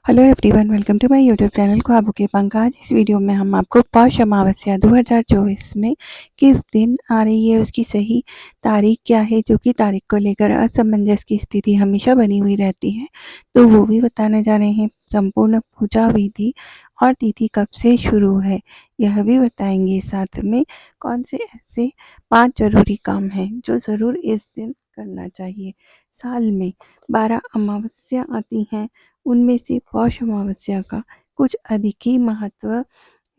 Hello everyone, welcome to my YouTube channel ख्वाबों के पंख। आज इस वीडियो में हम आपको पौष अमावस्या 2024 में किस दिन आ रही है, उसकी सही तारीख क्या है, जो कि तारीख को लेकर असमंजस की स्थिति हमेशा बनी हुई रहती है, तो वो भी बताने जा रहे हैं। संपूर्ण पूजा विधि और तिथि कब से शुरू है यह भी बताएंगे। साथ में कौन से ऐसे 5 जरूरी काम हैं जो ज़रूर इस दिन करना चाहिए। साल में 12 अमावस्या आती हैं, उनमें से पौष अमावस्या का कुछ अधिक ही महत्व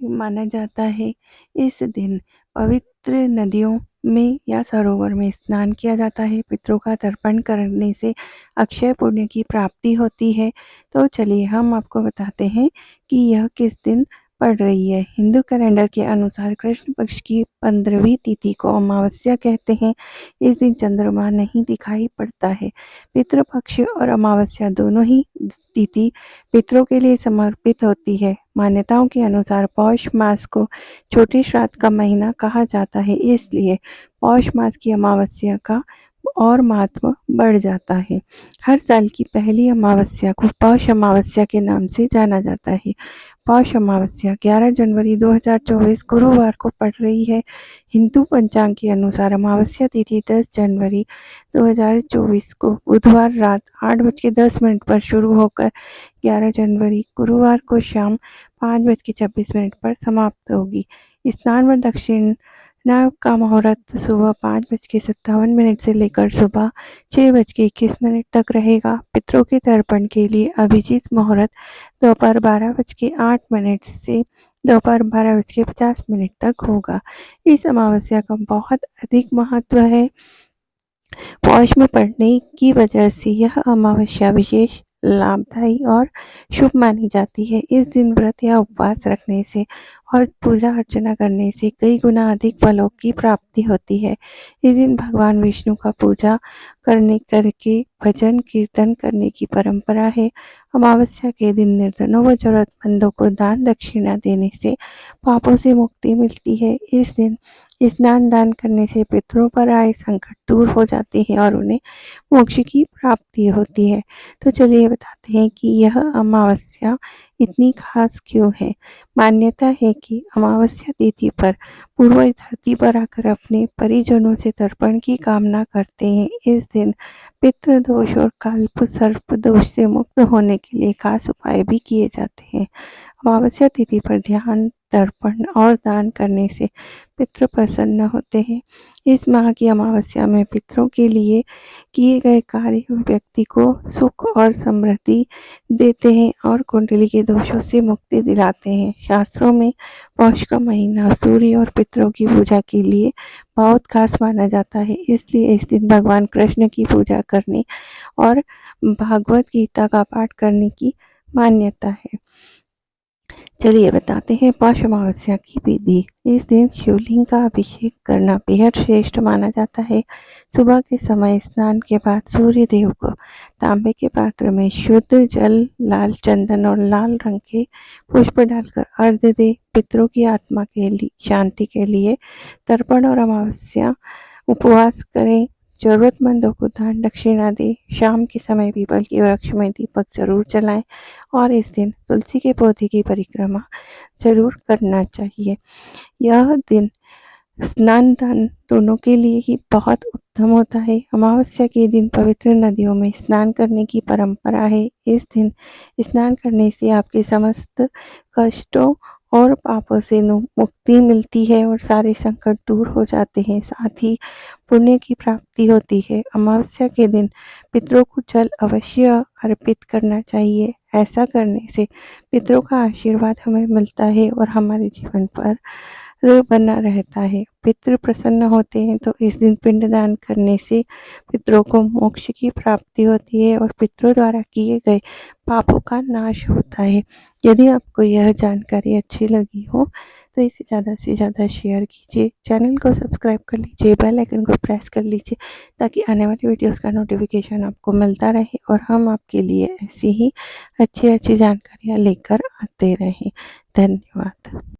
माना जाता है। इस दिन पवित्र नदियों में या सरोवर में स्नान किया जाता है। पितरों का तर्पण करने से अक्षय पुण्य की प्राप्ति होती है। तो चलिए हम आपको बताते हैं कि यह किस दिन पड़ रही है। हिंदू कैलेंडर के अनुसार कृष्ण पक्ष की 15वीं तिथि को अमावस्या कहते हैं। इस दिन चंद्रमा नहीं दिखाई पड़ता है। पितृपक्ष और अमावस्या दोनों ही तिथि पितरों के लिए समर्पित होती है। मान्यताओं के अनुसार पौष मास को छोटे श्राद्ध का महीना कहा जाता है, इसलिए पौष मास की अमावस्या का और महत्व बढ़ जाता है। हर साल की पहली अमावस्या को पौष अमावस्या के नाम से जाना जाता है। पौष अमावस्या 11 जनवरी 2024 गुरुवार को पड़ रही है। हिंदू पंचांग के अनुसार अमावस्या तिथि 10 जनवरी 2024 को बुधवार रात 8:10 पर शुरू होकर 11 जनवरी गुरुवार को शाम 5:26 पर समाप्त होगी। स्नान व दक्षिण का मुहूर्त सुबह 5:57 से लेकर सुबह 6:21 तक रहेगा। पितरों के तर्पण के लिए अभिजीत मुहूर्त दोपहर 12:08 से दोपहर 12:50 तक होगा। इस अमावस्या का बहुत अधिक महत्व है। पौष में पड़ने की वजह से यह अमावस्या विशेष लाभदायी और शुभ मानी जाती है। इस दिन व्रत या उपवास रखने से और पूजा अर्चना करने से कई गुना अधिक फलों की प्राप्ति होती है। इस दिन भगवान विष्णु का पूजा करके भजन कीर्तन करने की परंपरा है। अमावस्या के दिन निर्धनों व जरूरतमंदों को दान दक्षिणा देने से पापों से मुक्ति मिलती है। इस दिन स्नान दान करने से पितरों पर आए संकट दूर हो जाते हैं और उन्हें मोक्ष की प्राप्ति होती है। तो चलिए बताते हैं कि यह अमावस्या इतनी खास क्यों है। मान्यता है कि अमावस्या तिथि पर पूर्वज धरती पर आकर अपने परिजनों से तर्पण की कामना करते हैं। इस दिन पितृ दोष और काल्प सर्प दोष से मुक्त होने के लिए खास उपाय भी किए जाते हैं। अमावस्या तिथि पर ध्यान, तर्पण और दान करने से पितृ प्रसन्न होते हैं। इस माह की अमावस्या में पितरों के लिए किए गए कार्य व्यक्ति को सुख और समृद्धि देते हैं और कुंडली के दोषों से मुक्ति दिलाते हैं। शास्त्रों में पौष का महीना सूर्य और पितरों की पूजा के लिए बहुत खास माना जाता है, इसलिए इस दिन भगवान कृष्ण की पूजा करने और भागवत गीता का पाठ करने की मान्यता है। चलिए बताते हैं पौष अमावस्या की विधि। इस दिन शिवलिंग का अभिषेक करना बेहद श्रेष्ठ माना जाता है। सुबह के समय स्नान के बाद सूर्य देव को तांबे के पात्र में शुद्ध जल, लाल चंदन और लाल रंग के पुष्प डालकर अर्घ्य दे। पितरों की आत्मा के लिए शांति के लिए तर्पण और अमावस्या उपवास करें। जरूरतमंदों को दान दक्षिणा दें। शाम के समय पीपल के वृक्ष में दीपक जरूर जलाएं और इस दिन तुलसी के पौधे की परिक्रमा जरूर करना चाहिए। यह दिन स्नान दान दोनों के लिए ही बहुत उत्तम होता है। अमावस्या के दिन पवित्र नदियों में स्नान करने की परंपरा है। इस दिन स्नान करने से आपके समस्त कष्टों और पापों से मुक्ति मिलती है और सारे संकट दूर हो जाते हैं। साथ ही पुण्य की प्राप्ति होती है। अमावस्या के दिन पितरों को जल अवश्य अर्पित करना चाहिए। ऐसा करने से पितरों का आशीर्वाद हमें मिलता है और हमारे जीवन पर बना रहता है। पितृ प्रसन्न होते हैं, तो इस दिन पिंडदान करने से पितरों को मोक्ष की प्राप्ति होती है और पितरों द्वारा किए गए पापों का नाश होता है। यदि आपको यह जानकारी अच्छी लगी हो तो इसे ज़्यादा से ज़्यादा शेयर कीजिए। चैनल को सब्सक्राइब कर लीजिए, बेल आइकन को प्रेस कर लीजिए ताकि आने वाली वीडियोस का नोटिफिकेशन आपको मिलता रहे और हम आपके लिए ऐसी ही अच्छी अच्छी जानकारियाँ लेकर आते रहें। धन्यवाद।